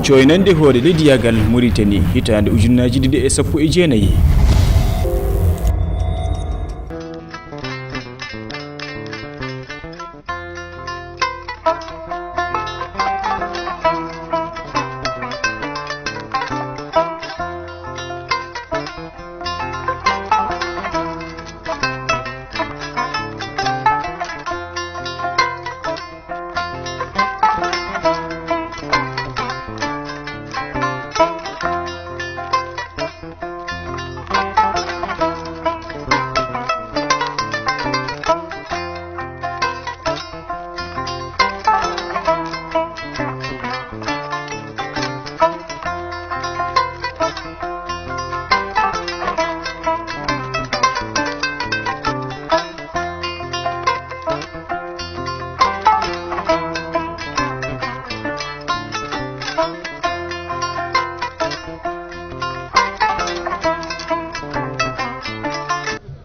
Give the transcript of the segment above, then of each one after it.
coynande hoore leydiyagal Mauritanie hitande ujunnaji 2019.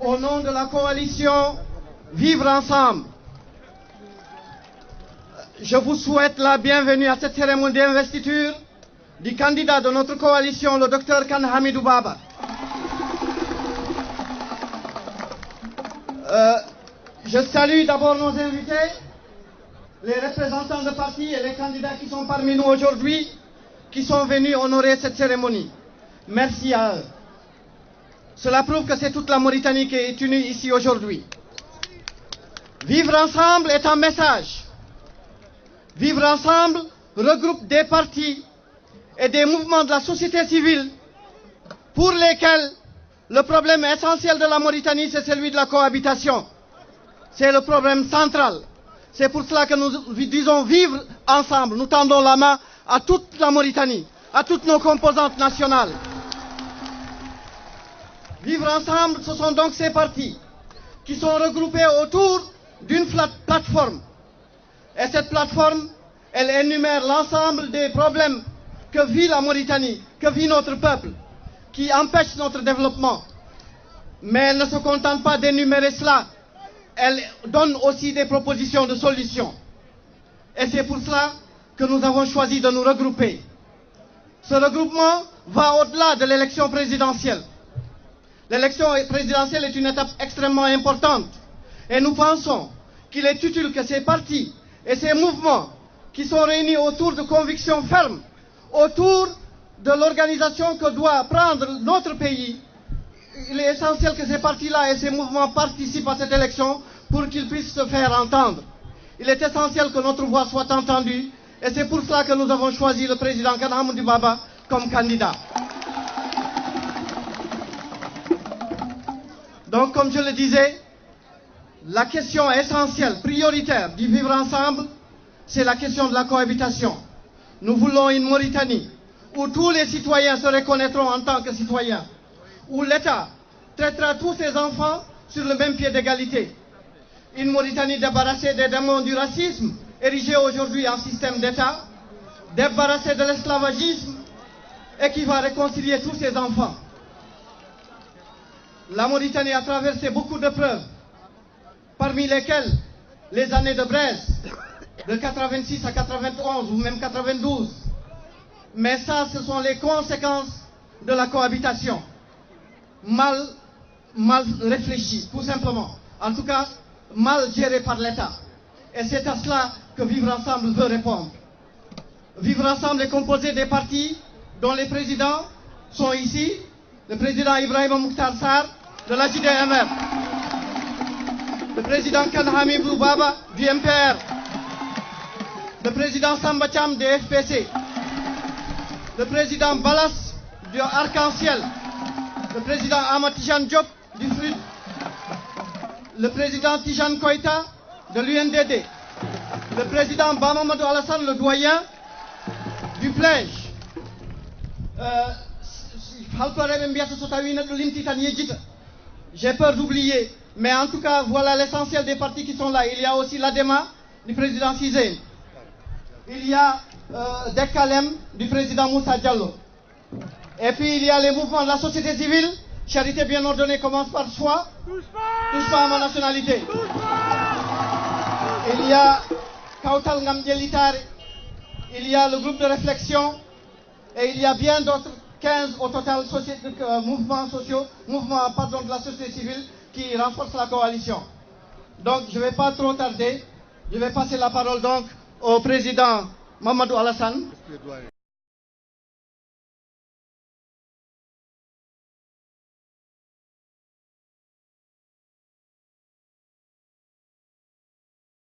Au nom de la coalition Vivre Ensemble, je vous souhaite la bienvenue à cette cérémonie d'investiture du candidat de notre coalition, le Dr Kane Hamidou Baba. Je salue d'abord nos invités, les représentants de partis et les candidats qui sont parmi nous aujourd'hui, qui sont venus honorer cette cérémonie. Merci à eux. Cela prouve que c'est toute la Mauritanie qui est unie ici aujourd'hui. Vivre ensemble est un message. Vivre ensemble regroupe des partis et des mouvements de la société civile pour lesquels le problème essentiel de la Mauritanie, c'est celui de la cohabitation. C'est le problème central. C'est pour cela que nous disons vivre ensemble. Nous tendons la main à toute la Mauritanie, à toutes nos composantes nationales. Vivre ensemble, ce sont donc ces partis qui sont regroupés autour d'une plateforme. Et cette plateforme, elle énumère l'ensemble des problèmes que vit la Mauritanie, que vit notre peuple, qui empêchent notre développement. Mais elle ne se contente pas d'énumérer cela. Elle donne aussi des propositions de solutions. Et c'est pour cela que nous avons choisi de nous regrouper. Ce regroupement va au-delà de l'élection présidentielle. L'élection présidentielle est une étape extrêmement importante. Et nous pensons qu'il est utile que ces partis et ces mouvements qui sont réunis autour de convictions fermes, autour de l'organisation que doit prendre notre pays, il est essentiel que ces partis-là et ces mouvements participent à cette élection pour qu'ils puissent se faire entendre. Il est essentiel que notre voix soit entendue et c'est pour cela que nous avons choisi le président Kane Hamidou Baba comme candidat. Donc, comme je le disais, la question essentielle, prioritaire du vivre ensemble, c'est la question de la cohabitation. Nous voulons une Mauritanie où tous les citoyens se reconnaîtront en tant que citoyens, où l'État traitera tous ses enfants sur le même pied d'égalité. Une Mauritanie débarrassée des démons du racisme, érigée aujourd'hui en système d'État, débarrassée de l'esclavagisme et qui va réconcilier tous ses enfants. La Mauritanie a traversé beaucoup de preuves, parmi lesquelles les années de braise, de 86 à 91 ou même 92. Mais ça, ce sont les conséquences de la cohabitation. Mal réfléchie, tout simplement. En tout cas, mal gérée par l'État. Et c'est à cela que Vivre Ensemble veut répondre. Vivre Ensemble est composé des partis dont les présidents sont ici. Le président Ibrahima Mouktar Sarr de la JDMR. Le président Kane Hamidou Baba du MPR. Le président Samba Cham du FPC. Le président Balas du Arc-en-Ciel. Le président Ahmad Tijan Diop du FRUD. Le président Tijan Koïta de l'UNDD. Le président Bamamadou Alassane, le doyen du Plège. J'ai peur d'oublier, mais en tout cas, voilà l'essentiel des partis qui sont là. Il y a aussi l'ADEMA du président Cizé. Il y a Dekalem du président Moussa Diallo. Et puis il y a les mouvements de la société civile. Charité bien ordonnée commence par soi. Touche pas à ma nationalité. Il y a Kautal Ngamdjelitare. Il y a le groupe de réflexion Et il y a bien d'autres 15 au total mouvements sociaux, de la société civile qui renforcent la coalition. Donc je ne vais pas trop tarder. Je vais passer la parole donc au président Mamadou Alassane.